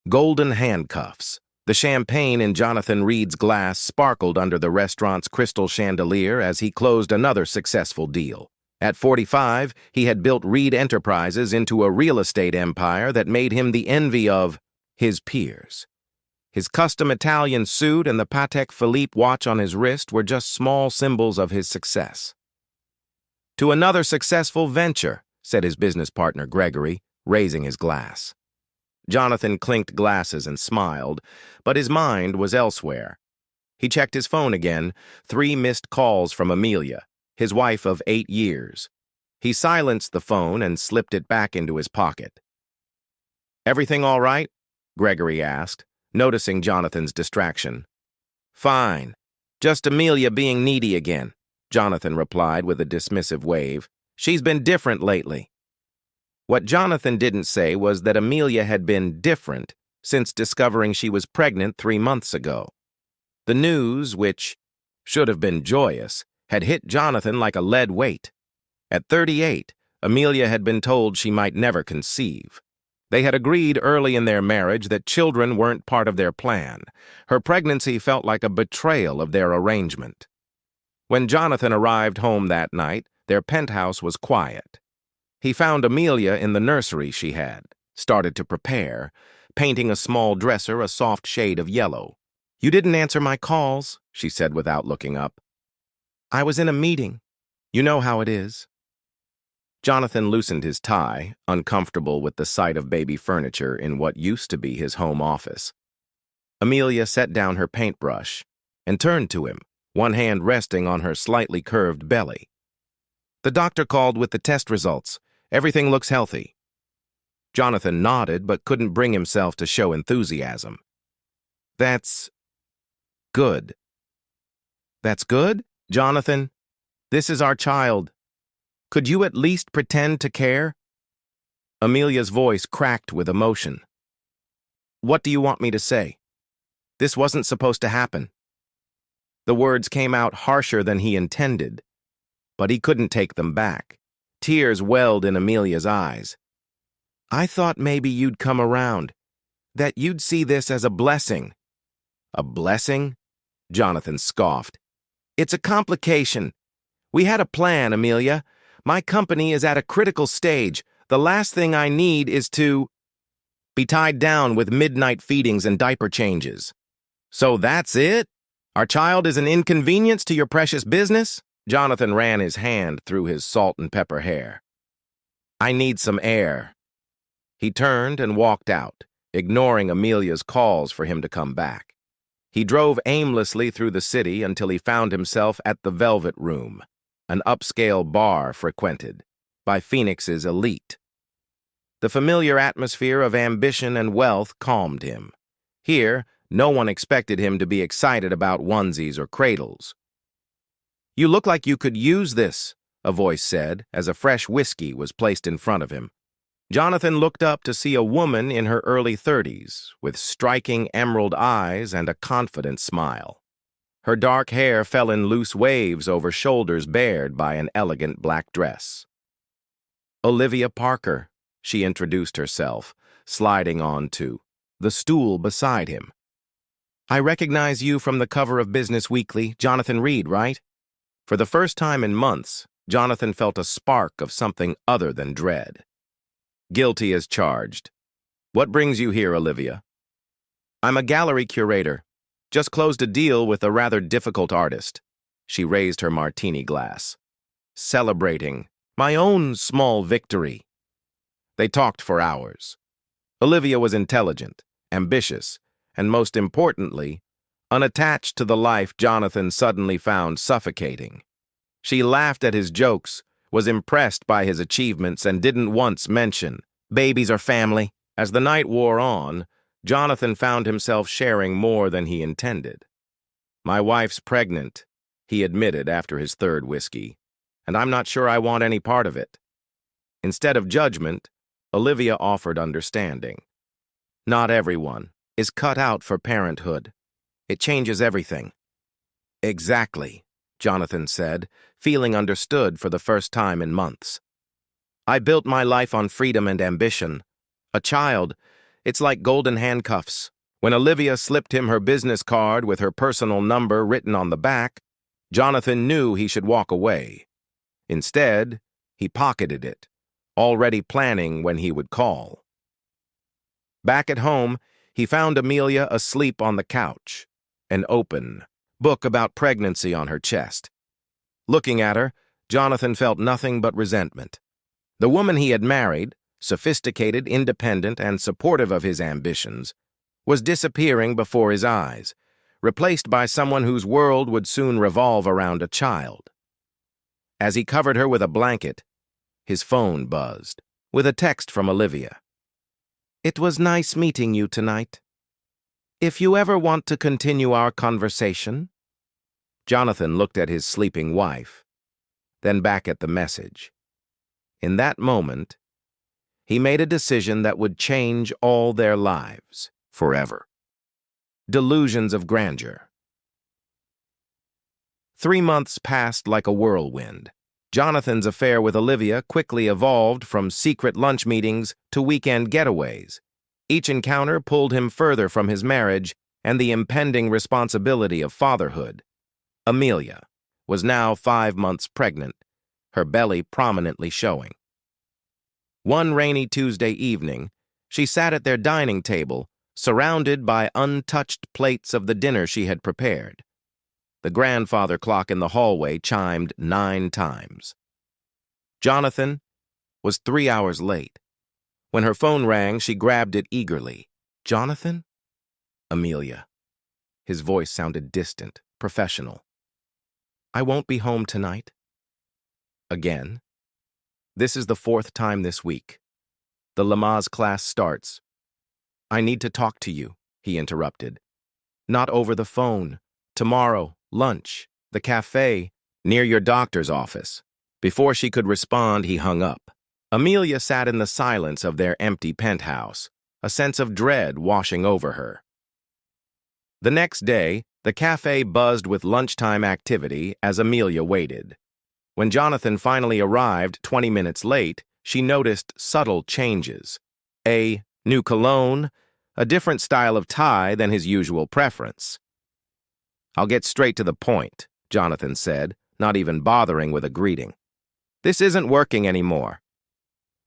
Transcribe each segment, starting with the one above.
Golden handcuffs. The champagne in Jonathan Reed's glass sparkled under the restaurant's crystal chandelier as he closed another successful deal. At 45, he had built Reed Enterprises into a real estate empire that made him the envy of his peers. His custom Italian suit and the Patek Philippe watch on his wrist were just small symbols of his success. "To another successful venture," said his business partner Gregory, raising his glass. Jonathan clinked glasses and smiled, but his mind was elsewhere. He checked his phone again, 3 missed calls from Amelia, his wife of 8 years. He silenced the phone and slipped it back into his pocket. "Everything all right?" Gregory asked, noticing Jonathan's distraction. "Fine. Just Amelia being needy again," Jonathan replied with a dismissive wave. "She's been different lately." What Jonathan didn't say was that Amelia had been different since discovering she was pregnant 3 months ago. The news, which should have been joyous, had hit Jonathan like a lead weight. At 38, Amelia had been told she might never conceive. They had agreed early in their marriage that children weren't part of their plan. Her pregnancy felt like a betrayal of their arrangement. When Jonathan arrived home that night, their penthouse was quiet. He found Amelia in the nursery she had, started to prepare, painting a small dresser a soft shade of yellow. "You didn't answer my calls," she said without looking up. "I was in a meeting. You know how it is." Jonathan loosened his tie, uncomfortable with the sight of baby furniture in what used to be his home office. Amelia set down her paintbrush and turned to him, one hand resting on her slightly curved belly. "The doctor called with the test results. Everything looks healthy." Jonathan nodded but couldn't bring himself to show enthusiasm. "That's good." "That's good? Jonathan, this is our child. Could you at least pretend to care?" Amelia's voice cracked with emotion. "What do you want me to say? This wasn't supposed to happen." The words came out harsher than he intended, but he couldn't take them back. Tears welled in Amelia's eyes. "I thought maybe you'd come around, that you'd see this as a blessing." "A blessing?" Jonathan scoffed. "It's a complication. We had a plan, Amelia. My company is at a critical stage. The last thing I need is to be tied down with midnight feedings and diaper changes." "So that's it? Our child is an inconvenience to your precious business?" Jonathan ran his hand through his salt and pepper hair. "I need some air." He turned and walked out, ignoring Amelia's calls for him to come back. He drove aimlessly through the city until he found himself at the Velvet Room, an upscale bar frequented by Phoenix's elite. The familiar atmosphere of ambition and wealth calmed him. Here, no one expected him to be excited about onesies or cradles. "You look like you could use this," a voice said as a fresh whiskey was placed in front of him. Jonathan looked up to see a woman in her early 30s, with striking emerald eyes and a confident smile. Her dark hair fell in loose waves over shoulders bared by an elegant black dress. "Olivia Parker," she introduced herself, sliding onto the stool beside him. "I recognize you from the cover of Business Weekly, Jonathan Reed, right?" For the first time in months, Jonathan felt a spark of something other than dread. "Guilty as charged. What brings you here, Olivia?" "I'm a gallery curator. Just closed a deal with a rather difficult artist." She raised her martini glass. "Celebrating my own small victory." They talked for hours. Olivia was intelligent, ambitious, and most importantly, unattached to the life Jonathan suddenly found suffocating. She laughed at his jokes, was impressed by his achievements, and didn't once mention babies or family. As the night wore on, Jonathan found himself sharing more than he intended. "My wife's pregnant," he admitted after his third whiskey, "and I'm not sure I want any part of it." Instead of judgment, Olivia offered understanding. "Not everyone is cut out for parenthood. It changes everything." "Exactly," Jonathan said, feeling understood for the first time in months. "I built my life on freedom and ambition. A child, It's like golden handcuffs. When Olivia slipped him her business card with her personal number written on the back, Jonathan knew he should walk away. Instead, he pocketed it, already planning when he would call. Back at home, he found Amelia asleep on the couch, an open book about pregnancy on her chest. Looking at her, Jonathan felt nothing but resentment. The woman he had married, sophisticated, independent, and supportive of his ambitions, was disappearing before his eyes, replaced by someone whose world would soon revolve around a child. As he covered her with a blanket, his phone buzzed, with a text from Olivia. "It was nice meeting you tonight. If you ever want to continue our conversation..." Jonathan looked at his sleeping wife, then back at the message. In that moment, he made a decision that would change all their lives forever. Delusions of grandeur. 3 months passed like a whirlwind. Jonathan's affair with Olivia quickly evolved from secret lunch meetings to weekend getaways. Each encounter pulled him further from his marriage and the impending responsibility of fatherhood. Amelia was now 5 months pregnant, her belly prominently showing. One rainy Tuesday evening, she sat at their dining table, surrounded by untouched plates of the dinner she had prepared. The grandfather clock in the hallway chimed 9 times. Jonathan was 3 hours late. When her phone rang, she grabbed it eagerly. "Jonathan?" "Amelia." His voice sounded distant, professional. "I won't be home tonight." "Again?" "This is the 4th time this week. The Lamaze class starts." "I need to talk to you," he interrupted. "Not over the phone. Tomorrow, lunch, the cafe, near your doctor's office." Before she could respond, he hung up. Amelia sat in the silence of their empty penthouse, a sense of dread washing over her. The next day, the cafe buzzed with lunchtime activity as Amelia waited. When Jonathan finally arrived 20 minutes late, she noticed subtle changes. A new cologne, a different style of tie than his usual preference. "I'll get straight to the point," Jonathan said, not even bothering with a greeting. "This isn't working anymore."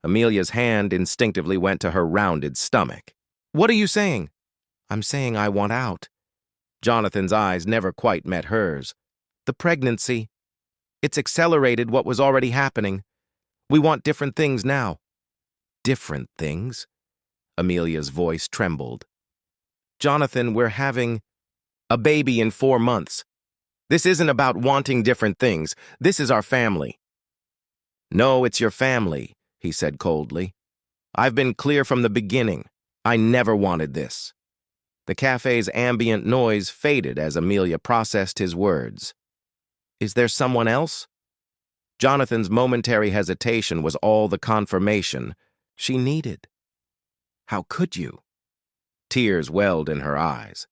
Amelia's hand instinctively went to her rounded stomach. "What are you saying?" "I'm saying I want out." Jonathan's eyes never quite met hers. "The pregnancy. It's accelerated what was already happening. We want different things now." "Different things?" Amelia's voice trembled. "Jonathan, we're having a baby in 4 months. This isn't about wanting different things. This is our family." "No, it's your family," he said coldly. "I've been clear from the beginning. I never wanted this." The cafe's ambient noise faded as Amelia processed his words. "Is there someone else?" Jonathan's momentary hesitation was all the confirmation she needed. "How could you?" Tears welled in her eyes.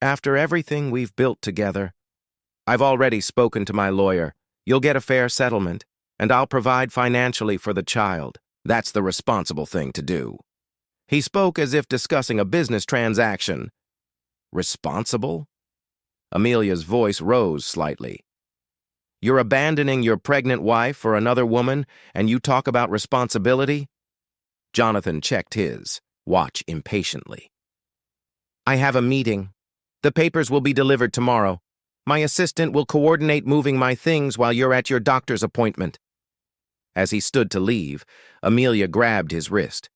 "After everything we've built together, I've already spoken to my lawyer. You'll get a fair settlement, and I'll provide financially for the child. That's the responsible thing to do." He spoke as if discussing a business transaction. "Responsible?" Amelia's voice rose slightly. "You're abandoning your pregnant wife for another woman, and you talk about responsibility?" Jonathan checked his watch impatiently. "I have a meeting. The papers will be delivered tomorrow. My assistant will coordinate moving my things while you're at your doctor's appointment." As he stood to leave, Amelia grabbed his wrist.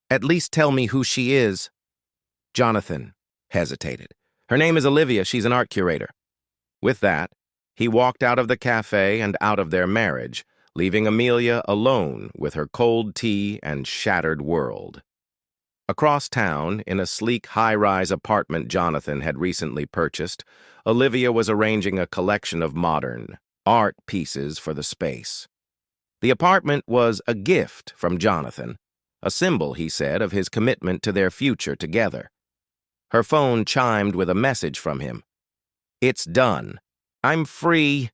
"At least tell me who she is." Jonathan hesitated. "Her name is Olivia. She's an art curator." With that, he walked out of the cafe and out of their marriage, leaving Amelia alone with her cold tea and shattered world. Across town, in a sleek high-rise apartment Jonathan had recently purchased, Olivia was arranging a collection of modern art pieces for the space. The apartment was a gift from Jonathan, a symbol, he said, of his commitment to their future together. Her phone chimed with a message from him. "It's done. I'm free."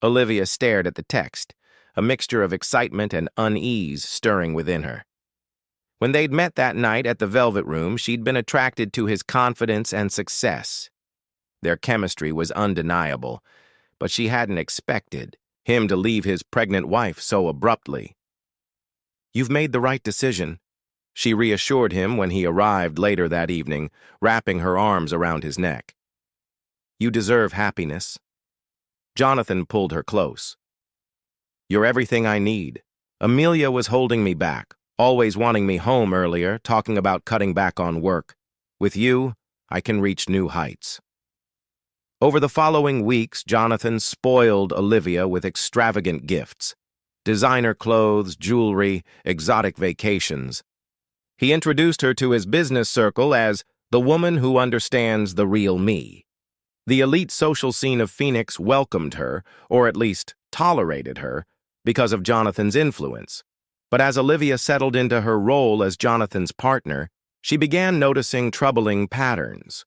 Olivia stared at the text, a mixture of excitement and unease stirring within her. When they'd met that night at the Velvet Room, she'd been attracted to his confidence and success. Their chemistry was undeniable, but she hadn't expected him to leave his pregnant wife so abruptly. "You've made the right decision," she reassured him when he arrived later that evening, wrapping her arms around his neck. "You deserve happiness." Jonathan pulled her close. "You're everything I need. Amelia was holding me back, always wanting me home earlier, talking about cutting back on work. With you, I can reach new heights." Over the following weeks, Jonathan spoiled Olivia with extravagant gifts: designer clothes, jewelry, exotic vacations. He introduced her to his business circle as the woman who understands the real me. The elite social scene of Phoenix welcomed her, or at least tolerated her, because of Jonathan's influence. But as Olivia settled into her role as Jonathan's partner, she began noticing troubling patterns.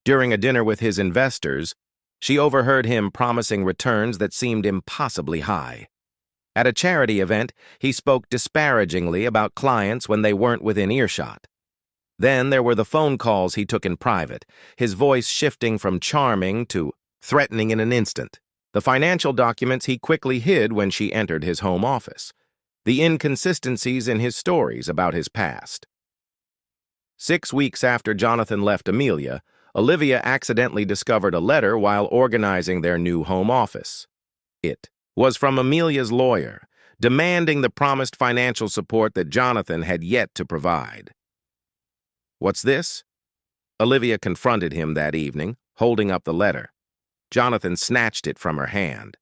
During a dinner with his investors, she overheard him promising returns that seemed impossibly high. At a charity event, he spoke disparagingly about clients when they weren't within earshot. Then there were the phone calls he took in private, his voice shifting from charming to threatening in an instant. The financial documents he quickly hid when she entered his home office. The inconsistencies in his stories about his past. 6 weeks after Jonathan left Amelia, Olivia accidentally discovered a letter while organizing their new home office. It was from Amelia's lawyer, demanding the promised financial support that Jonathan had yet to provide. "What's this?" Olivia confronted him that evening, holding up the letter. Jonathan snatched it from her hand.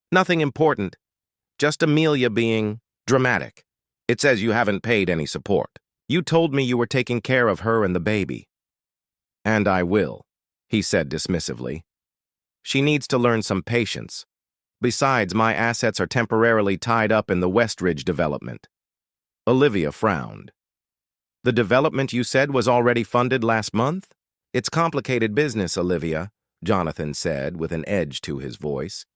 "Nothing important, just Amelia being dramatic. It says you haven't paid any support. You told me you were taking care of her and the baby." "And I will," he said dismissively. "She needs to learn some patience. Besides, my assets are temporarily tied up in the Westridge development." Olivia frowned. "The development you said was already funded last month?" "It's complicated business, Olivia," Jonathan said with an edge to his voice.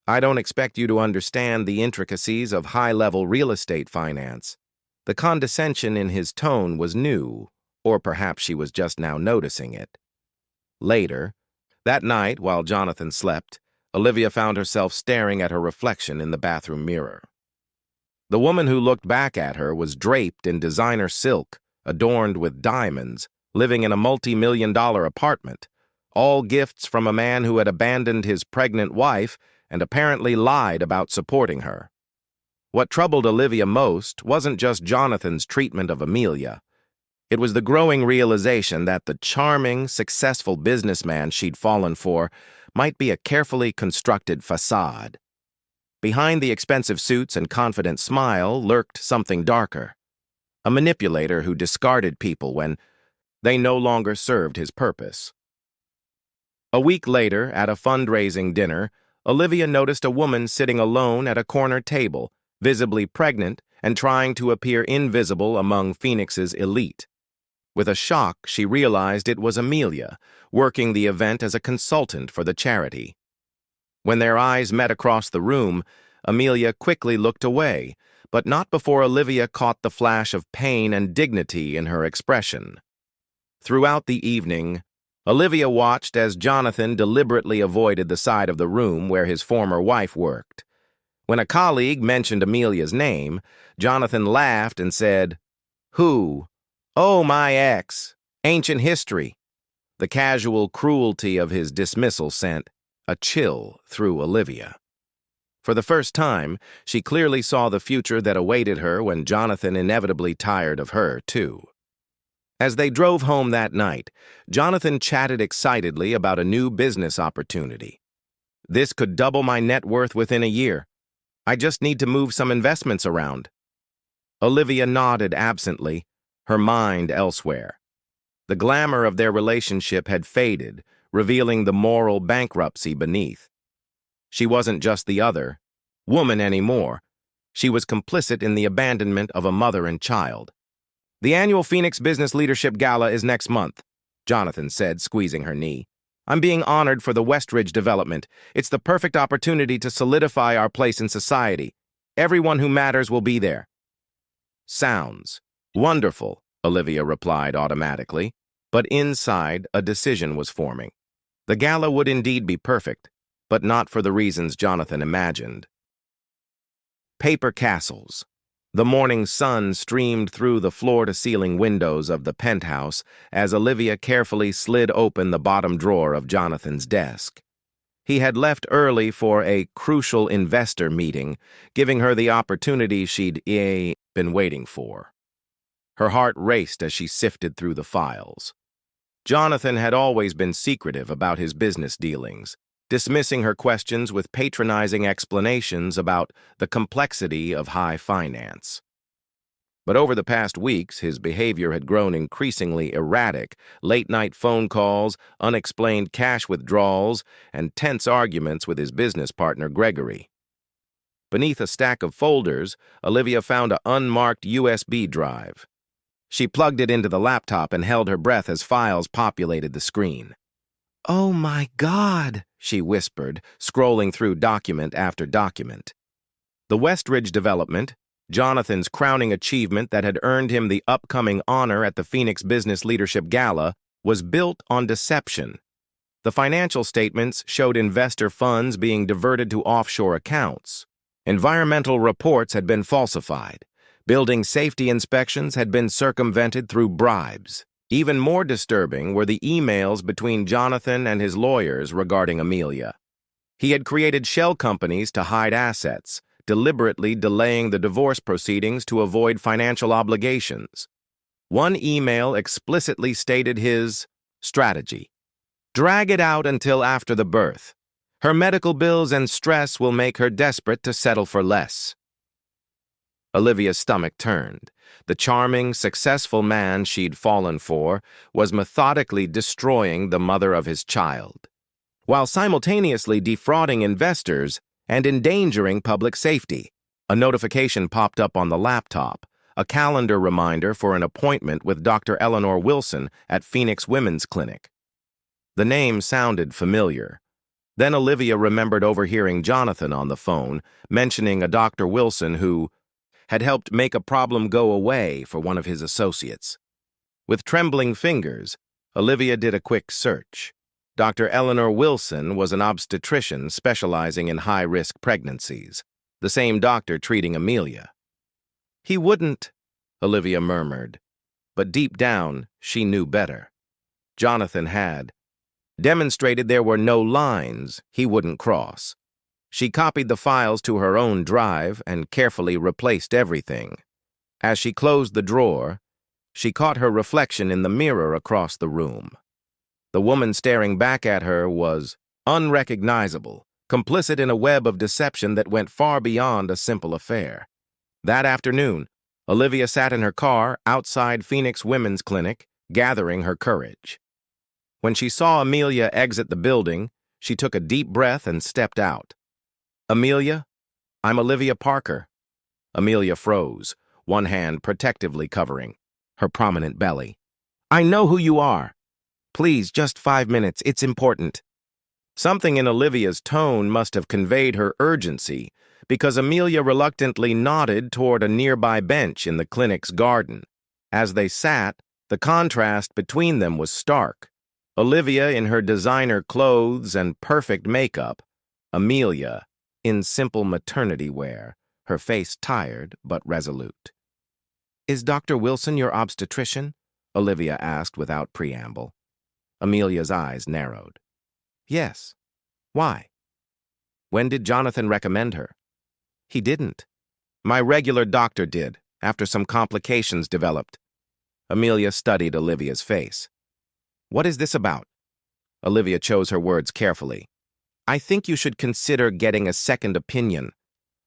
"I don't expect you to understand the intricacies of high-level real estate finance." The condescension in his tone was new, or perhaps she was just now noticing it. Later, that night while Jonathan slept, Olivia found herself staring at her reflection in the bathroom mirror. The woman who looked back at her was draped in designer silk, adorned with diamonds, living in a multi-million-dollar apartment, all gifts from a man who had abandoned his pregnant wife and apparently lied about supporting her. What troubled Olivia most wasn't just Jonathan's treatment of Amelia. It was the growing realization that the charming, successful businessman she'd fallen for might be a carefully constructed facade. Behind the expensive suits and confident smile lurked something darker. A manipulator who discarded people when they no longer served his purpose. A week later, at a fundraising dinner, Olivia noticed a woman sitting alone at a corner table, visibly pregnant and trying to appear invisible among Phoenix's elite. With a shock, she realized it was Amelia, working the event as a consultant for the charity. When their eyes met across the room, Amelia quickly looked away, but not before Olivia caught the flash of pain and dignity in her expression. Throughout the evening, Olivia watched as Jonathan deliberately avoided the side of the room where his former wife worked. When a colleague mentioned Amelia's name, Jonathan laughed and said, "Who? Oh, my ex. Ancient history." The casual cruelty of his dismissal sent a chill through Olivia. For the first time, she clearly saw the future that awaited her when Jonathan inevitably tired of her, too. As they drove home that night, Jonathan chatted excitedly about a new business opportunity. "This could double my net worth within a year. I just need to move some investments around." Olivia nodded absently, her mind elsewhere. The glamour of their relationship had faded, revealing the moral bankruptcy beneath. She wasn't just the other woman anymore. She was complicit in the abandonment of a mother and child. "The annual Phoenix Business Leadership Gala is next month," Jonathan said, squeezing her knee. "I'm being honored for the Westridge development. It's the perfect opportunity to solidify our place in society. Everyone who matters will be there." "Sounds Wonderful, Olivia replied automatically, but inside a decision was forming. The gala would indeed be perfect, but not for the reasons Jonathan imagined. Paper castles. The morning sun streamed through the floor-to-ceiling windows of the penthouse as Olivia carefully slid open the bottom drawer of Jonathan's desk. He had left early for a crucial investor meeting, giving her the opportunity she'd been waiting for. Her heart raced as she sifted through the files. Jonathan had always been secretive about his business dealings, dismissing her questions with patronizing explanations about the complexity of high finance. But over the past weeks, his behavior had grown increasingly erratic: late-night phone calls, unexplained cash withdrawals, and tense arguments with his business partner, Gregory. Beneath a stack of folders, Olivia found an unmarked USB drive. She plugged it into the laptop and held her breath as files populated the screen. "Oh my God," she whispered, scrolling through document after document. The Westridge development, Jonathan's crowning achievement that had earned him the upcoming honor at the Phoenix Business Leadership Gala, was built on deception. The financial statements showed investor funds being diverted to offshore accounts. Environmental reports had been falsified. Building safety inspections had been circumvented through bribes. Even more disturbing were the emails between Jonathan and his lawyers regarding Amelia. He had created shell companies to hide assets, deliberately delaying the divorce proceedings to avoid financial obligations. One email explicitly stated his strategy: drag it out until after the birth. Her medical bills and stress will make her desperate to settle for less. Olivia's stomach turned. The charming, successful man she'd fallen for was methodically destroying the mother of his child, while simultaneously defrauding investors and endangering public safety. A notification popped up on the laptop, a calendar reminder for an appointment with Dr. Eleanor Wilson at Phoenix Women's Clinic. The name sounded familiar. Then Olivia remembered overhearing Jonathan on the phone mentioning a Dr. Wilson who had helped make a problem go away for one of his associates. With trembling fingers, Olivia did a quick search. Dr. Eleanor Wilson was an obstetrician specializing in high-risk pregnancies, the same doctor treating Amelia. "He wouldn't," Olivia murmured, but deep down she knew better. Jonathan had demonstrated there were no lines he wouldn't cross. She copied the files to her own drive and carefully replaced everything. As she closed the drawer, she caught her reflection in the mirror across the room. The woman staring back at her was unrecognizable, complicit in a web of deception that went far beyond a simple affair. That afternoon, Olivia sat in her car outside Phoenix Women's Clinic, gathering her courage. When she saw Amelia exit the building, she took a deep breath and stepped out. "Amelia, I'm Olivia Parker." Amelia froze, one hand protectively covering her prominent belly. "I know who you are. Please, just 5 minutes, it's important." Something in Olivia's tone must have conveyed her urgency, because Amelia reluctantly nodded toward a nearby bench in the clinic's garden. As they sat, the contrast between them was stark. Olivia in her designer clothes and perfect makeup, Amelia in simple maternity wear, her face tired but resolute. "Is Dr. Wilson your obstetrician?" Olivia asked without preamble. Amelia's eyes narrowed. "Yes. Why?" "When did Jonathan recommend her?" "He didn't. My regular doctor did, after some complications developed." Amelia studied Olivia's face. "What is this about?" Olivia chose her words carefully. "I think you should consider getting a second opinion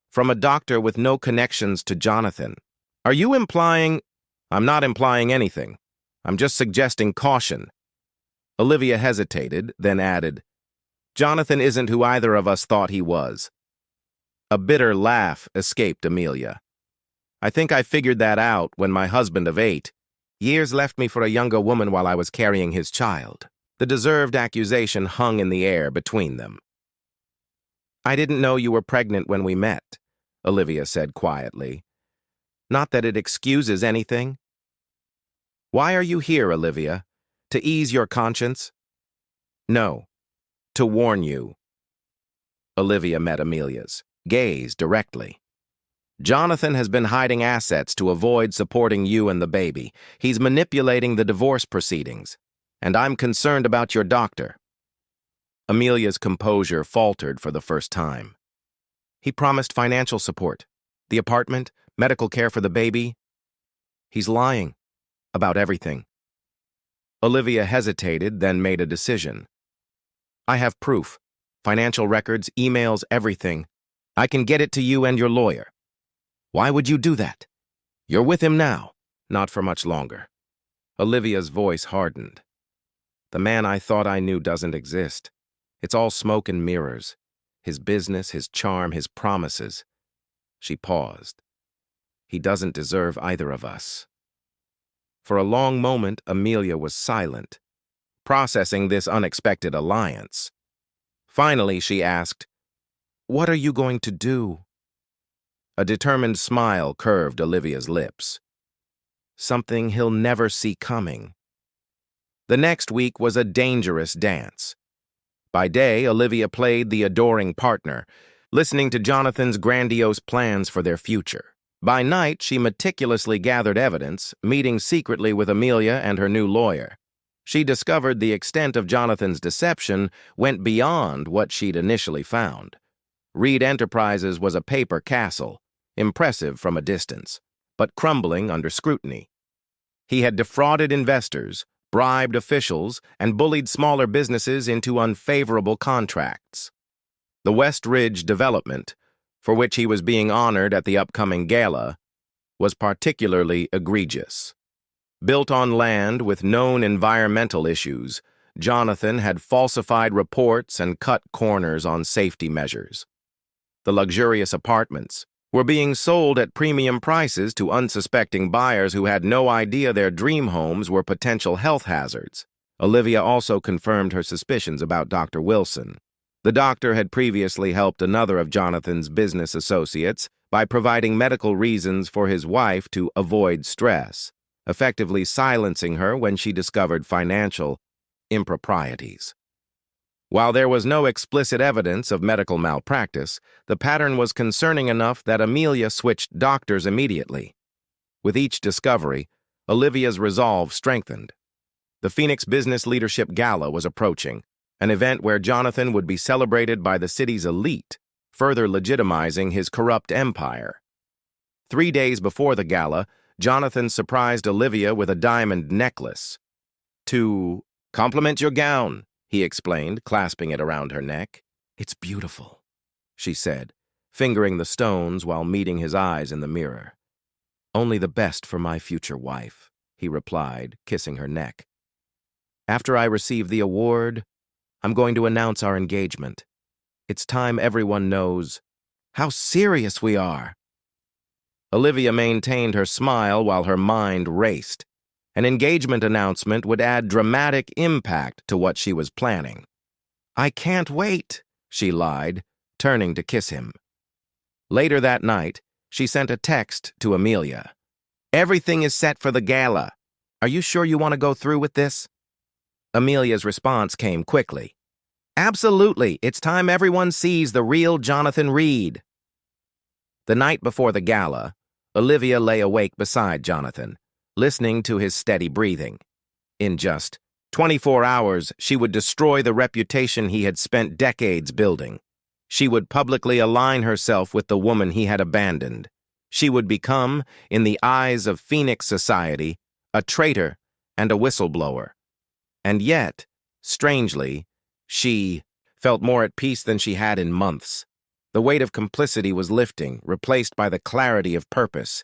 from a doctor with no connections to Jonathan." "Are you implying—" "I'm not implying anything. I'm just suggesting caution." Olivia hesitated, then added, "Jonathan isn't who either of us thought he was." A bitter laugh escaped Amelia. "I think I figured that out when my husband of 8 years left me for a younger woman while I was carrying his child." The deserved accusation hung in the air between them. "I didn't know you were pregnant when we met," Olivia said quietly. "Not that it excuses anything. Why are you here, Olivia? To ease your conscience? No, to warn you. Olivia met Amelia's gaze directly. Jonathan has been hiding assets to avoid supporting you and the baby. He's manipulating the divorce proceedings. And I'm concerned about your doctor. Amelia's composure faltered for the first time. He promised financial support. The apartment, medical care for the baby. He's lying about everything. Olivia hesitated, then made a decision. I have proof. Financial records, emails, everything. I can get it to you and your lawyer. Why would you do that? You're with him now. Not for much longer. Olivia's voice hardened. The man I thought I knew doesn't exist. It's all smoke and mirrors. His business, his charm, his promises. She paused. He doesn't deserve either of us. For a long moment, Amelia was silent, processing this unexpected alliance. Finally, she asked, "What are you going to do?" A determined smile curved Olivia's lips. Something he'll never see coming. The next week was a dangerous dance. By day, Olivia played the adoring partner, listening to Jonathan's grandiose plans for their future. By night, she meticulously gathered evidence, meeting secretly with Amelia and her new lawyer. She discovered the extent of Jonathan's deception went beyond what she'd initially found. Reed Enterprises was a paper castle, impressive from a distance, but crumbling under scrutiny. He had defrauded investors, bribed officials, and bullied smaller businesses into unfavorable contracts. The West Ridge development, for which he was being honored at the upcoming gala, was particularly egregious. Built on land with known environmental issues, Jonathan had falsified reports and cut corners on safety measures. The luxurious apartments were being sold at premium prices to unsuspecting buyers who had no idea their dream homes were potential health hazards. Olivia also confirmed her suspicions about Dr. Wilson. The doctor had previously helped another of Jonathan's business associates by providing medical reasons for his wife to avoid stress, effectively silencing her when she discovered financial improprieties. While there was no explicit evidence of medical malpractice, the pattern was concerning enough that Amelia switched doctors immediately. With each discovery, Olivia's resolve strengthened. The Phoenix Business Leadership Gala was approaching, an event where Jonathan would be celebrated by the city's elite, further legitimizing his corrupt empire. 3 days before the gala, Jonathan surprised Olivia with a diamond necklace. "To compliment your gown," he explained, clasping it around her neck. "It's beautiful," she said, fingering the stones while meeting his eyes in the mirror. "Only the best for my future wife," he replied, kissing her neck. "After I receive the award, I'm going to announce our engagement. It's time everyone knows how serious we are." Olivia maintained her smile while her mind raced. An engagement announcement would add dramatic impact to what she was planning. "I can't wait," she lied, turning to kiss him. Later that night, she sent a text to Amelia. "Everything is set for the gala. Are you sure you want to go through with this?" Amelia's response came quickly. "Absolutely. It's time everyone sees the real Jonathan Reed." The night before the gala, Olivia lay awake beside Jonathan, listening to his steady breathing. In just 24 hours, she would destroy the reputation he had spent decades building. She would publicly align herself with the woman he had abandoned. She would become, in the eyes of Phoenix society, a traitor and a whistleblower. And yet, strangely, she felt more at peace than she had in months. The weight of complicity was lifting, replaced by the clarity of purpose.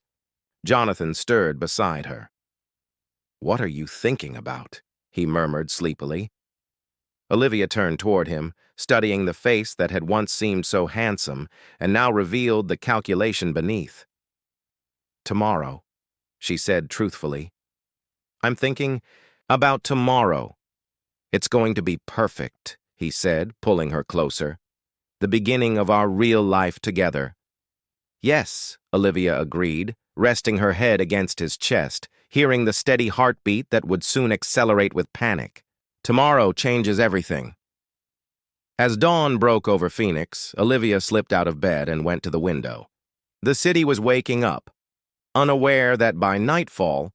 Jonathan stirred beside her. "What are you thinking about?" he murmured sleepily. Olivia turned toward him, studying the face that had once seemed so handsome and now revealed the calculation beneath. "Tomorrow," she said truthfully. "I'm thinking about tomorrow. It's going to be perfect," he said, pulling her closer. "The beginning of our real life together." "Yes," Olivia agreed, resting her head against his chest, hearing the steady heartbeat that would soon accelerate with panic. Tomorrow changes everything. As dawn broke over Phoenix, Olivia slipped out of bed and went to the window. The city was waking up, unaware that by nightfall,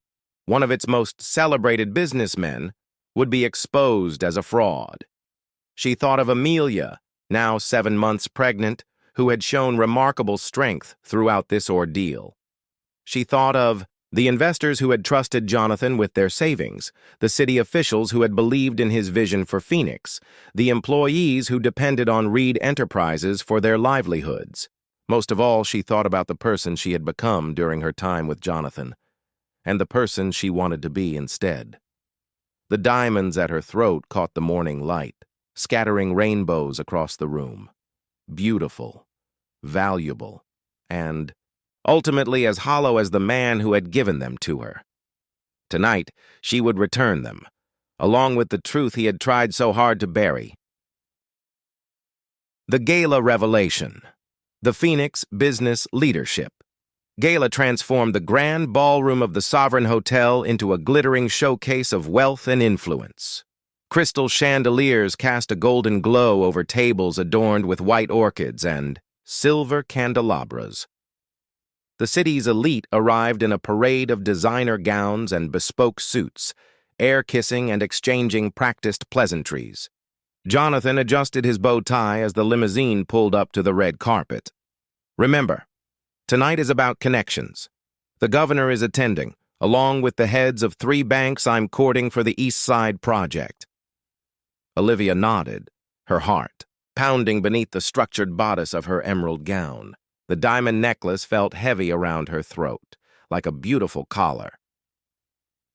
one of its most celebrated businessmen would be exposed as a fraud. She thought of Amelia, now 7 months pregnant, who had shown remarkable strength throughout this ordeal. She thought of the investors who had trusted Jonathan with their savings, the city officials who had believed in his vision for Phoenix, the employees who depended on Reed Enterprises for their livelihoods. Most of all, she thought about the person she had become during her time with Jonathan, and the person she wanted to be instead. The diamonds at her throat caught the morning light, scattering rainbows across the room. Beautiful, valuable, and ultimately as hollow as the man who had given them to her. Tonight, she would return them, along with the truth he had tried so hard to bury. The Gala Revelation. The Phoenix Business Leadership. Gala transformed the grand ballroom of the Sovereign Hotel into a glittering showcase of wealth and influence. Crystal chandeliers cast a golden glow over tables adorned with white orchids and silver candelabras. The city's elite arrived in a parade of designer gowns and bespoke suits, air-kissing and exchanging practiced pleasantries. Jonathan adjusted his bow tie as the limousine pulled up to the red carpet. Remember, tonight is about connections. The governor is attending, along with the heads of 3 banks I'm courting for the East Side project. Olivia nodded, her heart pounding beneath the structured bodice of her emerald gown. The diamond necklace felt heavy around her throat, like a beautiful collar.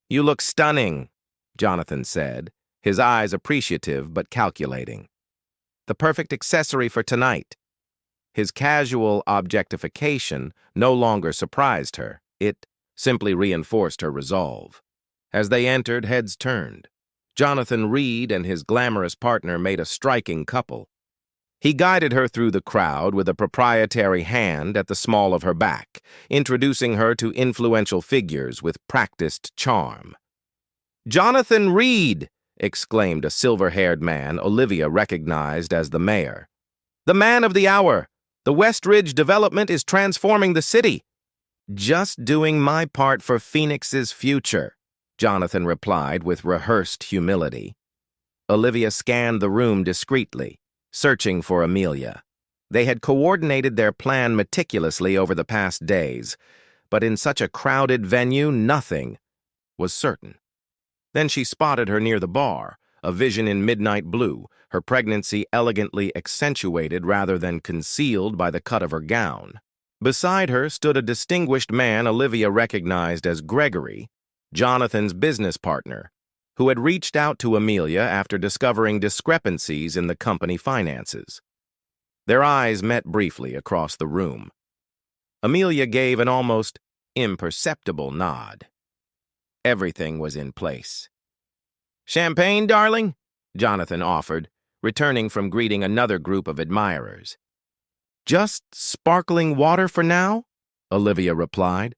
"You look stunning," Jonathan said, his eyes appreciative but calculating. "The perfect accessory for tonight." His casual objectification no longer surprised her. It simply reinforced her resolve. As they entered, heads turned. Jonathan Reed and his glamorous partner made a striking couple. He guided her through the crowd with a proprietary hand at the small of her back, introducing her to influential figures with practiced charm. "Jonathan Reed!" exclaimed a silver-haired man Olivia recognized as the mayor. "The man of the hour! The West Ridge development is transforming the city." "Just doing my part for Phoenix's future," Jonathan replied with rehearsed humility. Olivia scanned the room discreetly, searching for Amelia. They had coordinated their plan meticulously over the past days, but in such a crowded venue, nothing was certain. Then she spotted her near the bar, a vision in midnight blue, her pregnancy elegantly accentuated rather than concealed by the cut of her gown. Beside her stood a distinguished man Olivia recognized as Gregory, Jonathan's business partner, who had reached out to Amelia after discovering discrepancies in the company finances. Their eyes met briefly across the room. Amelia gave an almost imperceptible nod. Everything was in place. "Champagne, darling?" Jonathan offered, returning from greeting another group of admirers. "Just sparkling water for now," Olivia replied.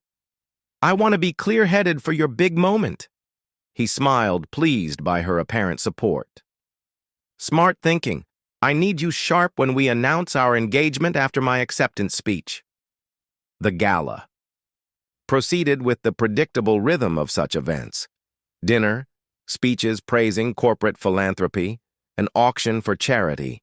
"I want to be clear-headed for your big moment." He smiled, pleased by her apparent support. "Smart thinking. I need you sharp when we announce our engagement after my acceptance speech." The gala proceeded with the predictable rhythm of such events. Dinner, speeches praising corporate philanthropy, an auction for charity.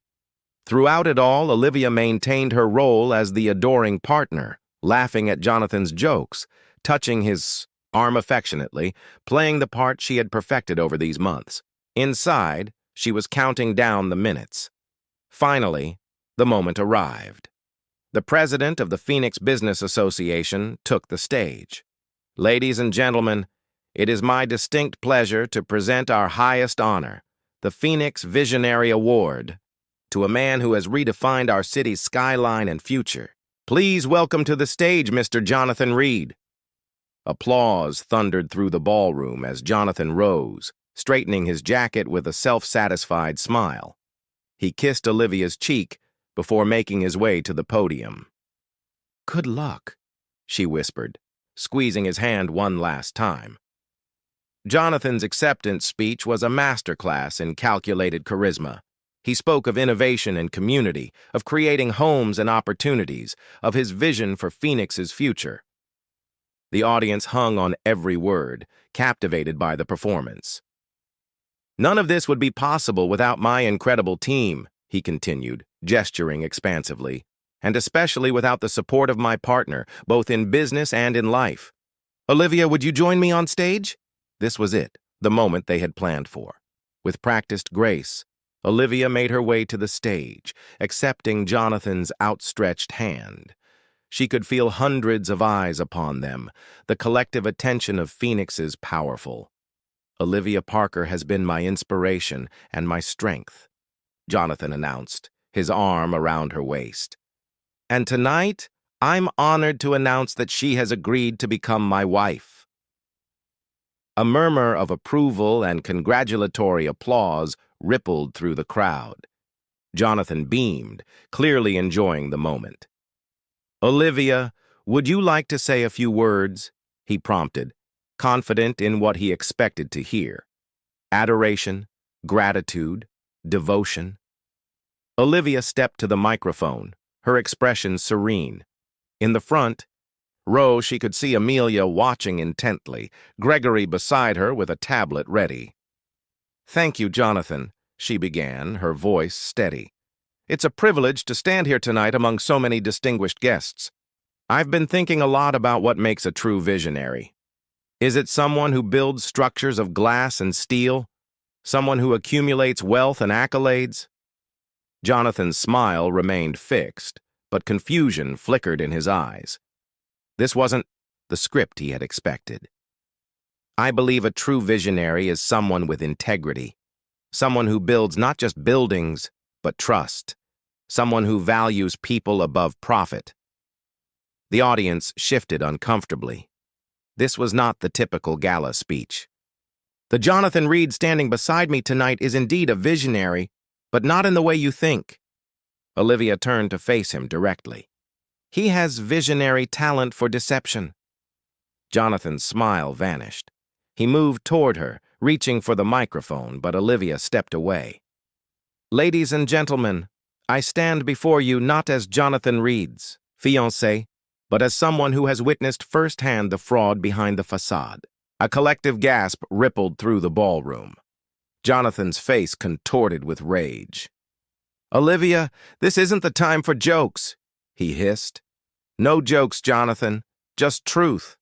Throughout it all, Olivia maintained her role as the adoring partner, laughing at Jonathan's jokes, touching his arm affectionately, playing the part she had perfected over these months. Inside, she was counting down the minutes. Finally, the moment arrived. The president of the Phoenix Business Association took the stage. "Ladies and gentlemen, it is my distinct pleasure to present our highest honor, the Phoenix Visionary Award, to a man who has redefined our city's skyline and future. Please welcome to the stage Mr. Jonathan Reed." Applause thundered through the ballroom as Jonathan rose, straightening his jacket with a self-satisfied smile. He kissed Olivia's cheek before making his way to the podium. "Good luck," she whispered, squeezing his hand one last time. Jonathan's acceptance speech was a masterclass in calculated charisma. He spoke of innovation and community, of creating homes and opportunities, of his vision for Phoenix's future. The audience hung on every word, captivated by the performance. "None of this would be possible without my incredible team," he continued, gesturing expansively, "and especially without the support of my partner, both in business and in life. Olivia, would you join me on stage?" This was it, the moment they had planned for. With practiced grace, Olivia made her way to the stage, accepting Jonathan's outstretched hand. She could feel hundreds of eyes upon them. The collective attention of Phoenix is powerful. "Olivia Parker has been my inspiration and my strength," Jonathan announced, his arm around her waist. "And tonight, I'm honored to announce that she has agreed to become my wife." A murmur of approval and congratulatory applause rippled through the crowd. Jonathan beamed, clearly enjoying the moment. "Olivia, would you like to say a few words?" he prompted, confident in what he expected to hear. Adoration, gratitude, devotion. Olivia stepped to the microphone, her expression serene. In the front row, she could see Amelia watching intently, Gregory beside her with a tablet ready. "Thank you, Jonathan," she began, her voice steady. "It's a privilege to stand here tonight among so many distinguished guests. I've been thinking a lot about what makes a true visionary. Is it someone who builds structures of glass and steel? Someone who accumulates wealth and accolades?" Jonathan's smile remained fixed, but confusion flickered in his eyes. This wasn't the script he had expected. "I believe a true visionary is someone with integrity, someone who builds not just buildings, but trust, someone who values people above profit." The audience shifted uncomfortably. This was not the typical gala speech. "The Jonathan Reed standing beside me tonight is indeed a visionary, but not in the way you think." Olivia turned to face him directly. "He has visionary talent for deception." Jonathan's smile vanished. He moved toward her, reaching for the microphone, but Olivia stepped away. "Ladies and gentlemen, I stand before you not as Jonathan Reed's fiancé, but as someone who has witnessed firsthand the fraud behind the facade." A collective gasp rippled through the ballroom. Jonathan's face contorted with rage. "Olivia, this isn't the time for jokes," he hissed. "No jokes, Jonathan, just truth."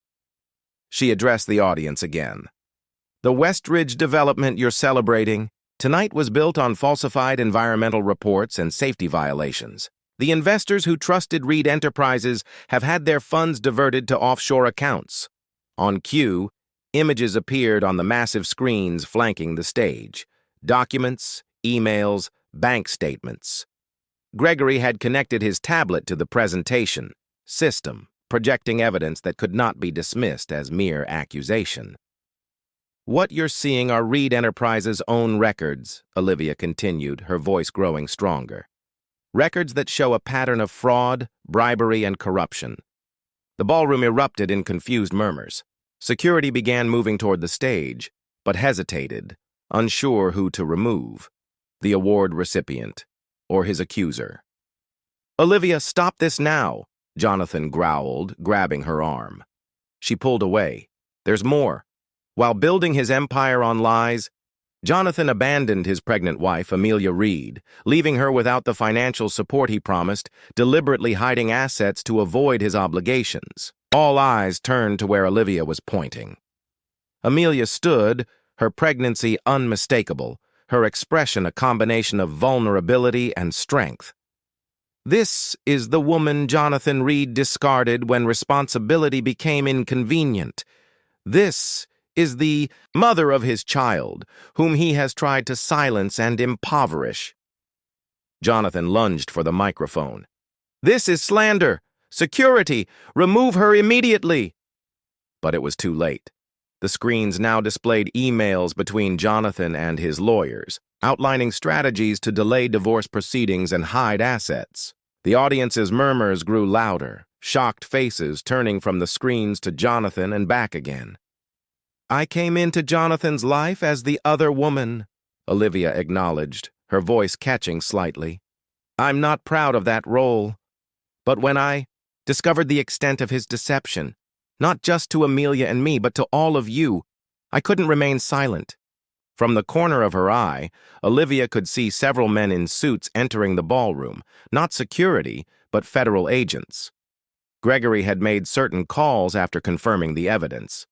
She addressed the audience again. "The Westridge development you're celebrating tonight was built on falsified environmental reports and safety violations. The investors who trusted Reed Enterprises have had their funds diverted to offshore accounts." On cue, images appeared on the massive screens flanking the stage. Documents, emails, bank statements. Gregory had connected his tablet to the presentation system, projecting evidence that could not be dismissed as mere accusation. "What you're seeing are Reed Enterprises' own records," Olivia continued, her voice growing stronger. "Records that show a pattern of fraud, bribery, and corruption." The ballroom erupted in confused murmurs. Security began moving toward the stage, but hesitated, unsure who to remove, the award recipient or his accuser. "Olivia, stop this now," Jonathan growled, grabbing her arm. She pulled away. "There's more." While building his empire on lies, Jonathan abandoned his pregnant wife, Amelia Reed, leaving her without the financial support he promised, deliberately hiding assets to avoid his obligations. All eyes turned to where Olivia was pointing. Amelia stood, her pregnancy unmistakable, her expression a combination of vulnerability and strength. "This is the woman Jonathan Reed discarded when responsibility became inconvenient. This is the mother of his child, whom he has tried to silence and impoverish." Jonathan lunged for the microphone. "This is slander! Security! Remove her immediately!" But it was too late. The screens now displayed emails between Jonathan and his lawyers, outlining strategies to delay divorce proceedings and hide assets. The audience's murmurs grew louder, shocked faces turning from the screens to Jonathan and back again. "I came into Jonathan's life as the other woman," Olivia acknowledged, her voice catching slightly. "I'm not proud of that role. But when I discovered the extent of his deception, not just to Amelia and me, but to all of you, I couldn't remain silent." From the corner of her eye, Olivia could see several men in suits entering the ballroom, not security, but federal agents. Gregory had made certain calls after confirming the evidence.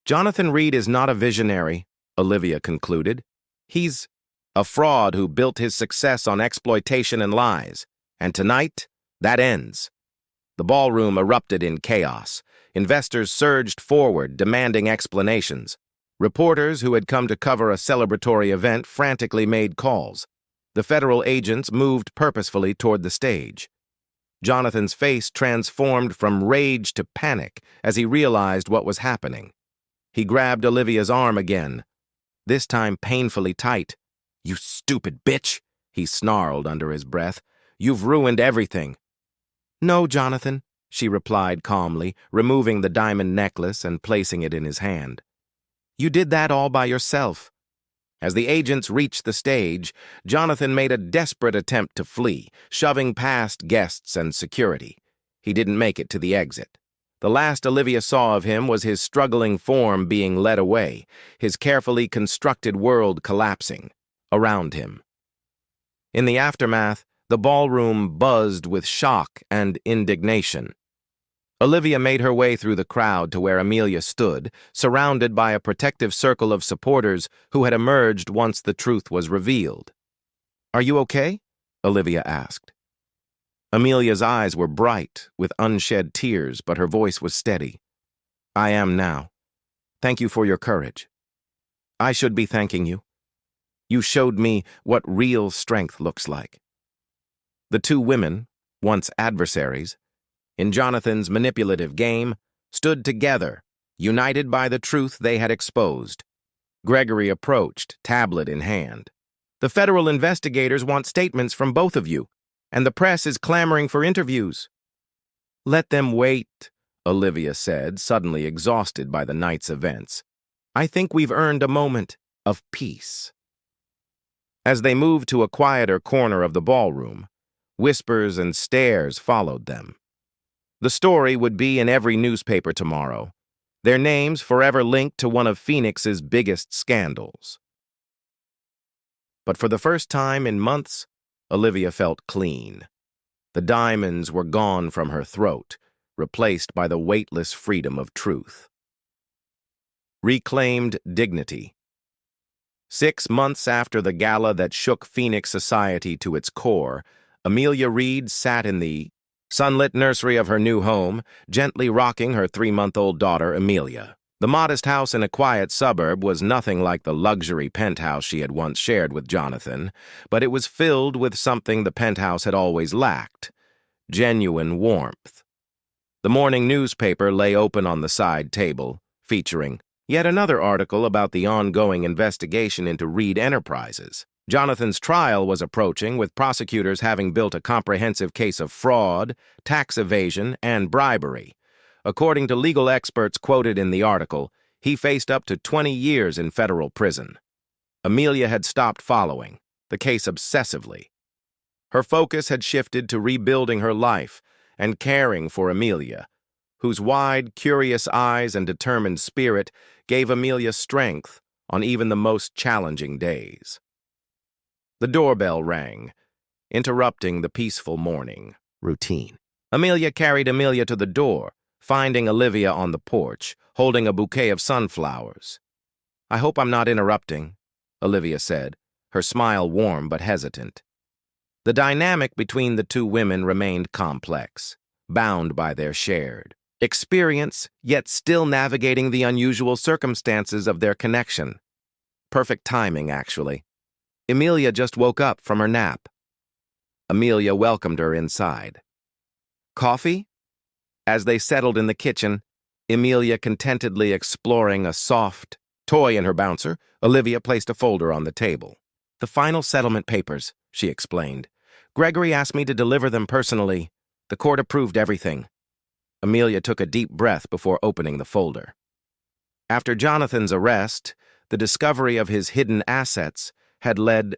"Jonathan Reed is not a visionary," Olivia concluded. "He's a fraud who built his success on exploitation and lies. And tonight, that ends." The ballroom erupted in chaos. Investors surged forward, demanding explanations. Reporters who had come to cover a celebratory event frantically made calls. The federal agents moved purposefully toward the stage. Jonathan's face transformed from rage to panic as he realized what was happening. He grabbed Olivia's arm again, this time painfully tight. "You stupid bitch," he snarled under his breath. "You've ruined everything." "No, Jonathan," she replied calmly, removing the diamond necklace and placing it in his hand. "You did that all by yourself." As the agents reached the stage, Jonathan made a desperate attempt to flee, shoving past guests and security. He didn't make it to the exit. The last Olivia saw of him was his struggling form being led away, his carefully constructed world collapsing around him. In the aftermath, the ballroom buzzed with shock and indignation. Olivia made her way through the crowd to where Amelia stood, surrounded by a protective circle of supporters who had emerged once the truth was revealed. "Are you okay?" Olivia asked. Amelia's eyes were bright, with unshed tears, but her voice was steady. "I am now. Thank you for your courage." "I should be thanking you. You showed me what real strength looks like." The two women, once adversaries, in Jonathan's manipulative game, stood together, united by the truth they had exposed. Gregory approached, tablet in hand. "The federal investigators want statements from both of you, and the press is clamoring for interviews." "Let them wait," Olivia said, suddenly exhausted by the night's events. "I think we've earned a moment of peace." As they moved to a quieter corner of the ballroom, whispers and stares followed them. The story would be in every newspaper tomorrow, their names forever linked to one of Phoenix's biggest scandals. But for the first time in months, Olivia felt clean. The diamonds were gone from her throat, replaced by the weightless freedom of truth. Reclaimed dignity. 6 months after the gala that shook Phoenix society to its core, Amelia Reed sat in the sunlit nursery of her new home, gently rocking her 3-month-old daughter, Amelia. The modest house in a quiet suburb was nothing like the luxury penthouse she had once shared with Jonathan, but it was filled with something the penthouse had always lacked: genuine warmth. The morning newspaper lay open on the side table, featuring yet another article about the ongoing investigation into Reed Enterprises. Jonathan's trial was approaching, with prosecutors having built a comprehensive case of fraud, tax evasion, and bribery. According to legal experts quoted in the article, he faced up to 20 years in federal prison. Amelia had stopped following the case obsessively. Her focus had shifted to rebuilding her life and caring for Amelia, whose wide, curious eyes and determined spirit gave Amelia strength on even the most challenging days. The doorbell rang, interrupting the peaceful morning routine. Amelia carried Amelia to the door, finding Olivia on the porch, holding a bouquet of sunflowers. "I hope I'm not interrupting," Olivia said, her smile warm but hesitant. The dynamic between the two women remained complex, bound by their shared experience, yet still navigating the unusual circumstances of their connection. Perfect timing, actually. Amelia just woke up from her nap. Amelia welcomed her inside. "Coffee?" As they settled in the kitchen, Amelia contentedly exploring a soft toy in her bouncer, Olivia placed a folder on the table. "The final settlement papers," she explained. "Gregory asked me to deliver them personally. The court approved everything. Amelia took a deep breath before opening the folder. After Jonathan's arrest, the discovery of his hidden assets had led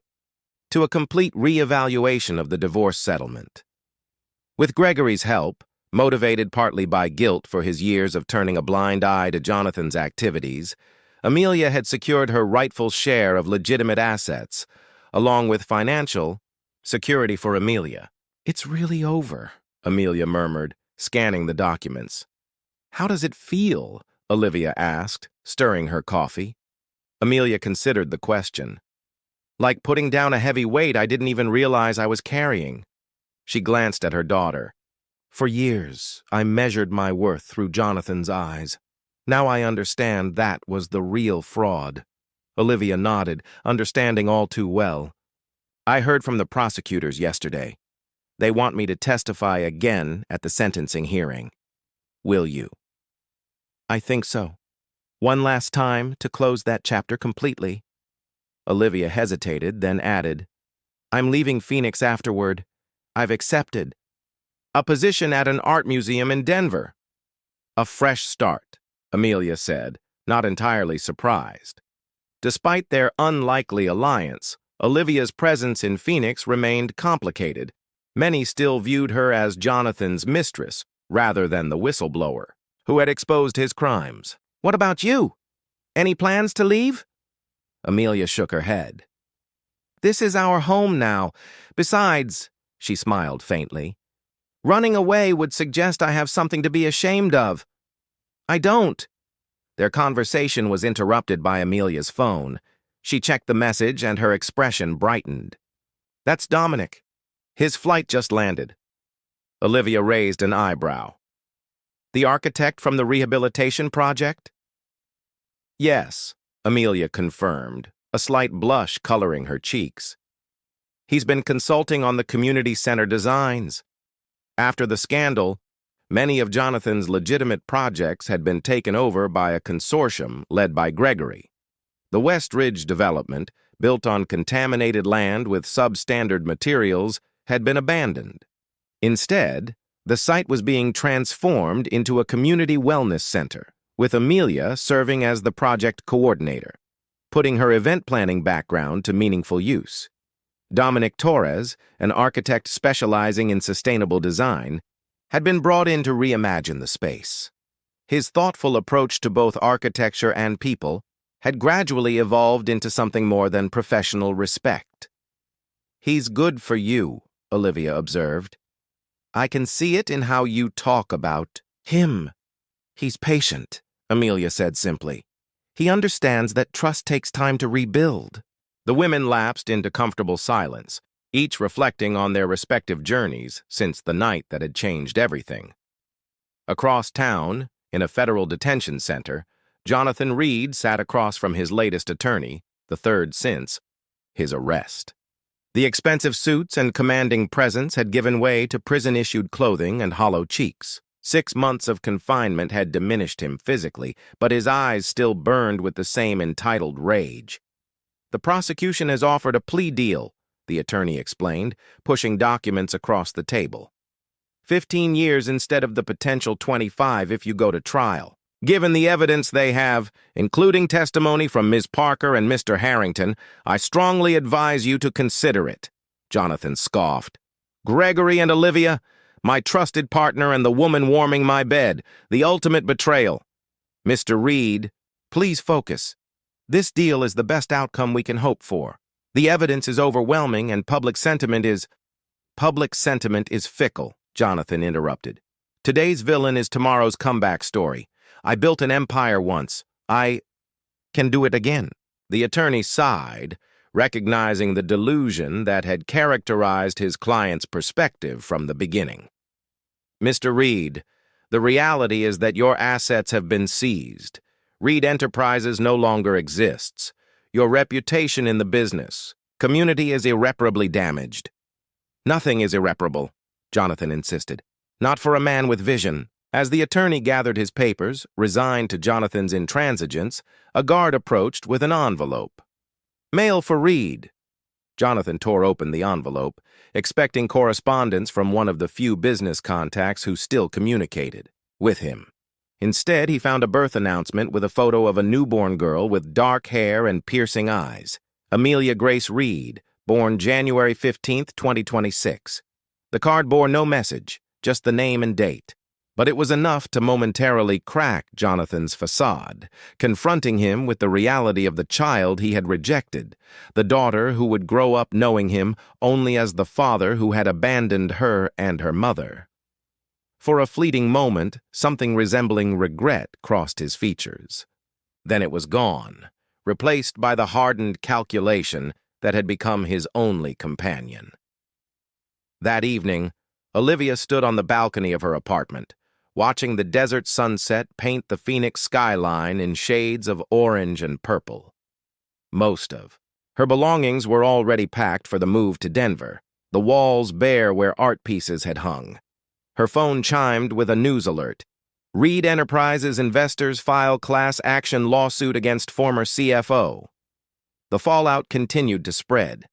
to a complete re-evaluation of the divorce settlement. With Gregory's help, motivated partly by guilt for his years of turning a blind eye to Jonathan's activities, Amelia had secured her rightful share of legitimate assets, along with financial security for Amelia. "It's really over," Amelia murmured, scanning the documents. "How does it feel?" Olivia asked, stirring her coffee. Amelia considered the question. "Like putting down a heavy weight I didn't even realize I was carrying." She glanced at her daughter. "For years, I measured my worth through Jonathan's eyes. Now I understand that was the real fraud." Olivia nodded, understanding all too well. "I heard from the prosecutors yesterday. They want me to testify again at the sentencing hearing. Will you?" "I think so. One last time to close that chapter completely." Olivia hesitated, then added, "I'm leaving Phoenix afterward. I've accepted a position at an art museum in Denver." "A fresh start," Amelia said, not entirely surprised. Despite their unlikely alliance, Olivia's presence in Phoenix remained complicated. Many still viewed her as Jonathan's mistress, rather than the whistleblower, who had exposed his crimes. "What about you? Any plans to leave?" Amelia shook her head. "This is our home now. Besides," she smiled faintly, "running away would suggest I have something to be ashamed of. I don't." Their conversation was interrupted by Amelia's phone. She checked the message and her expression brightened. "That's Dominic. His flight just landed." Olivia raised an eyebrow. "The architect from the rehabilitation project?" "Yes," Amelia confirmed, a slight blush coloring her cheeks. "He's been consulting on the community center designs. After the scandal, many of Jonathan's legitimate projects had been taken over by a consortium led by Gregory. The West Ridge development, built on contaminated land with substandard materials, had been abandoned. Instead, the site was being transformed into a community wellness center, with Amelia serving as the project coordinator, putting her event planning background to meaningful use. Dominic Torres, an architect specializing in sustainable design, had been brought in to reimagine the space. His thoughtful approach to both architecture and people had gradually evolved into something more than professional respect. "He's good for you," Olivia observed. "I can see it in how you talk about him." "He's patient," Amelia said simply. "He understands that trust takes time to rebuild." The women lapsed into comfortable silence, each reflecting on their respective journeys since the night that had changed everything. Across town, in a federal detention center, Jonathan Reed sat across from his latest attorney, the third since his arrest. The expensive suits and commanding presence had given way to prison-issued clothing and hollow cheeks. 6 months of confinement had diminished him physically, but his eyes still burned with the same entitled rage. "The prosecution has offered a plea deal," the attorney explained, pushing documents across the table. 15 years instead of the potential 25 if you go to trial. "Given the evidence they have, including testimony from Ms. Parker and Mr. Harrington, I strongly advise you to consider it," Jonathan scoffed. "Gregory and Olivia, my trusted partner and the woman warming my bed, the ultimate betrayal. Mr. Reed, please focus. This deal is the best outcome we can hope for. The evidence is overwhelming and public sentiment is..." "Public sentiment is fickle," Jonathan interrupted. "Today's villain is tomorrow's comeback story. I built an empire once. I can do it again." The attorney sighed, recognizing the delusion that had characterized his client's perspective from the beginning. "Mr. Reed, the reality is that your assets have been seized. Reed Enterprises no longer exists. Your reputation in the business community is irreparably damaged." "Nothing is irreparable," Jonathan insisted. "Not for a man with vision." As the attorney gathered his papers, resigned to Jonathan's intransigence, a guard approached with an envelope. "Mail for Reed." Jonathan tore open the envelope, expecting correspondence from one of the few business contacts who still communicated with him. Instead, he found a birth announcement with a photo of a newborn girl with dark hair and piercing eyes, Amelia Grace Reed, born January 15, 2026. The card bore no message, just the name and date. But it was enough to momentarily crack Jonathan's facade, confronting him with the reality of the child he had rejected, the daughter who would grow up knowing him only as the father who had abandoned her and her mother. For a fleeting moment, something resembling regret crossed his features. Then it was gone, replaced by the hardened calculation that had become his only companion. That evening, Olivia stood on the balcony of her apartment, watching the desert sunset paint the Phoenix skyline in shades of orange and purple. Most of her belongings were already packed for the move to Denver, the walls bare where art pieces had hung. Her phone chimed with a news alert. Reed Enterprises investors file class action lawsuit against former CFO. The fallout continued to spread.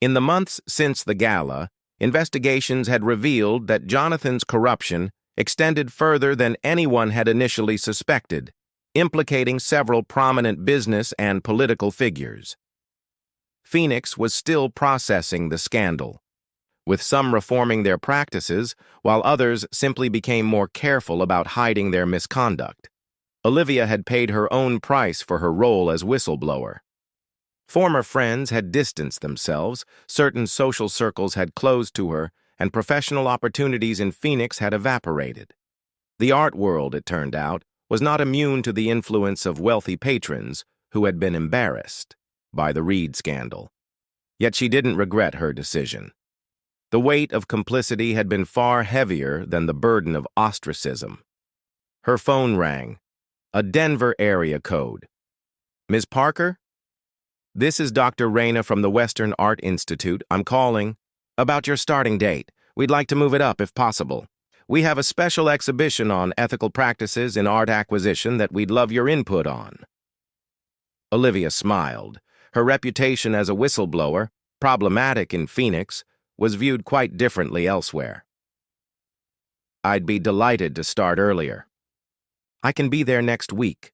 In the months since the gala, investigations had revealed that Jonathan's corruption extended further than anyone had initially suspected, implicating several prominent business and political figures. Phoenix was still processing the scandal, with some reforming their practices, while others simply became more careful about hiding their misconduct. Olivia had paid her own price for her role as whistleblower. Former friends had distanced themselves, certain social circles had closed to her, and professional opportunities in Phoenix had evaporated. The art world, it turned out, was not immune to the influence of wealthy patrons who had been embarrassed by the Reed scandal. Yet she didn't regret her decision. The weight of complicity had been far heavier than the burden of ostracism. Her phone rang, a Denver area code. Ms. Parker? This is Dr. Reyna from the Western Art Institute. I'm calling about your starting date. We'd like to move it up if possible. We have a special exhibition on ethical practices in art acquisition that we'd love your input on. Olivia smiled. Her reputation as a whistleblower, problematic in Phoenix, was viewed quite differently elsewhere. I'd be delighted to start earlier. I can be there next week.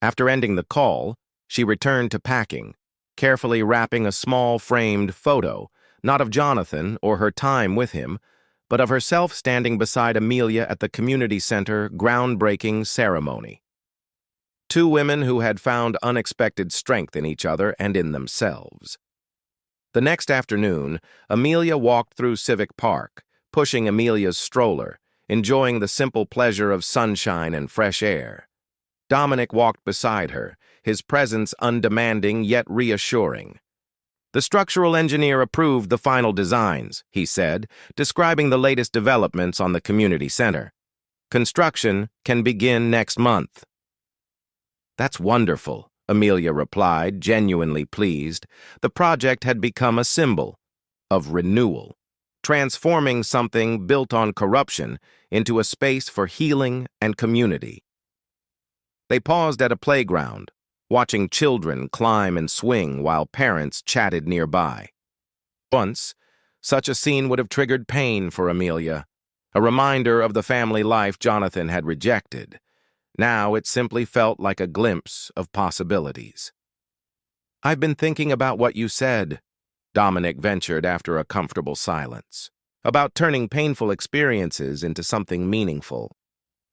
After ending the call, she returned to packing, carefully wrapping a small framed photo, not of Jonathan or her time with him, but of herself standing beside Amelia at the community center groundbreaking ceremony. Two women who had found unexpected strength in each other and in themselves. The next afternoon, Amelia walked through Civic Park, pushing Amelia's stroller, enjoying the simple pleasure of sunshine and fresh air. Dominic walked beside her, his presence undemanding yet reassuring. The structural engineer approved the final designs, he said, describing the latest developments on the community center. Construction can begin next month. That's wonderful, Amelia replied, genuinely pleased. The project had become a symbol of renewal, transforming something built on corruption into a space for healing and community. They paused at a playground, watching children climb and swing while parents chatted nearby. Once, such a scene would have triggered pain for Amelia, a reminder of the family life Jonathan had rejected. Now it simply felt like a glimpse of possibilities. I've been thinking about what you said, Dominic ventured after a comfortable silence, about turning painful experiences into something meaningful.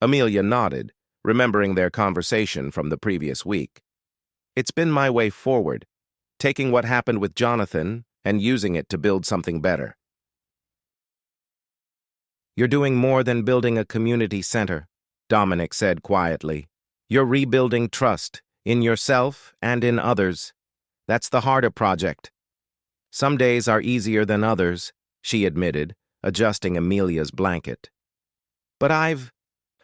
Amelia nodded, remembering their conversation from the previous week. It's been my way forward, taking what happened with Jonathan and using it to build something better. You're doing more than building a community center, Dominic said quietly. You're rebuilding trust in yourself and in others. That's the harder project. Some days are easier than others, she admitted, adjusting Amelia's blanket. But I've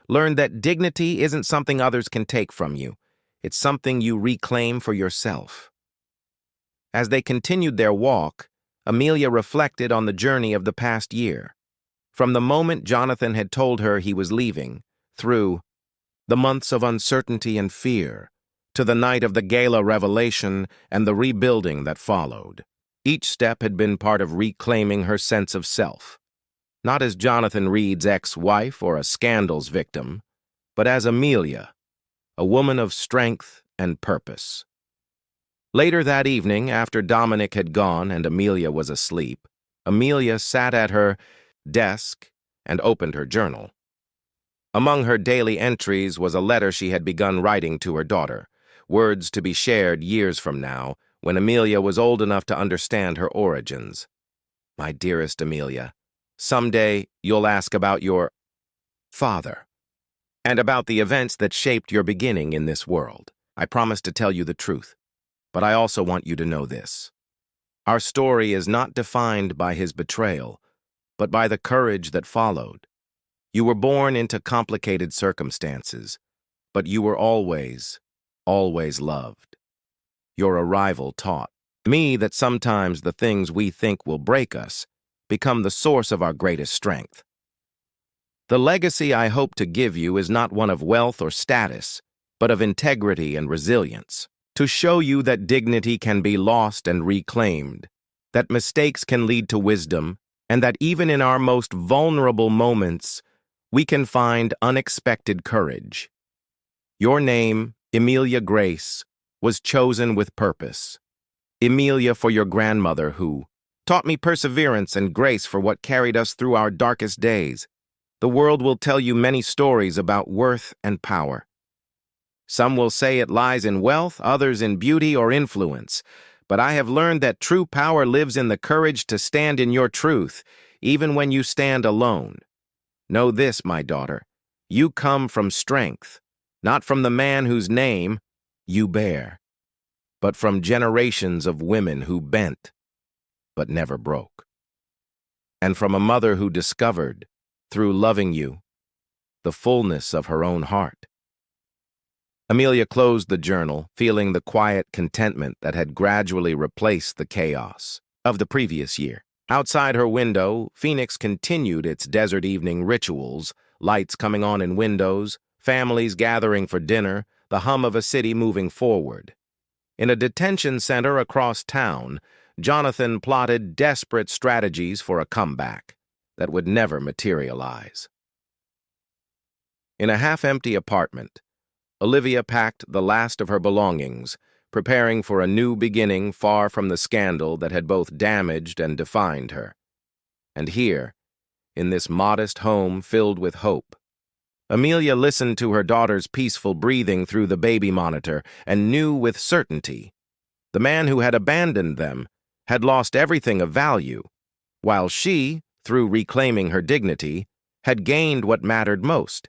learned that dignity isn't something others can take from you. It's something you reclaim for yourself. As they continued their walk, Amelia reflected on the journey of the past year. From the moment Jonathan had told her he was leaving, through the months of uncertainty and fear, to the night of the gala revelation and the rebuilding that followed. Each step had been part of reclaiming her sense of self, not as Jonathan Reed's ex-wife or a scandal's victim, but as Amelia, a woman of strength and purpose. Later that evening, after Dominic had gone and Amelia was asleep, Amelia sat at her desk and opened her journal. Among her daily entries was a letter she had begun writing to her daughter, words to be shared years from now, when Amelia was old enough to understand her origins. My dearest Amelia, someday you'll ask about your father and about the events that shaped your beginning in this world. I promise to tell you the truth, but I also want you to know this. Our story is not defined by his betrayal, but by the courage that followed. You were born into complicated circumstances, but you were always, always loved. Your arrival taught me that sometimes the things we think will break us become the source of our greatest strength. The legacy I hope to give you is not one of wealth or status, but of integrity and resilience, to show you that dignity can be lost and reclaimed, that mistakes can lead to wisdom, and that even in our most vulnerable moments, we can find unexpected courage. Your name, Emilia Grace, was chosen with purpose. Emilia for your grandmother who taught me perseverance and grace for what carried us through our darkest days. The world will tell you many stories about worth and power. Some will say it lies in wealth, others in beauty or influence. But I have learned that true power lives in the courage to stand in your truth, even when you stand alone. Know this, my daughter, you come from strength, not from the man whose name you bear, but from generations of women who bent, but never broke. And from a mother who discovered, through loving you, the fullness of her own heart. Amelia closed the journal, feeling the quiet contentment that had gradually replaced the chaos of the previous year. Outside her window, Phoenix continued its desert evening rituals, lights coming on in windows, families gathering for dinner, the hum of a city moving forward. In a detention center across town, Jonathan plotted desperate strategies for a comeback that would never materialize. In a half-empty apartment, Olivia packed the last of her belongings, preparing for a new beginning far from the scandal that had both damaged and defined her. And here, in this modest home filled with hope, Amelia listened to her daughter's peaceful breathing through the baby monitor and knew with certainty the man who had abandoned them had lost everything of value, while she, through reclaiming her dignity, had gained what mattered most,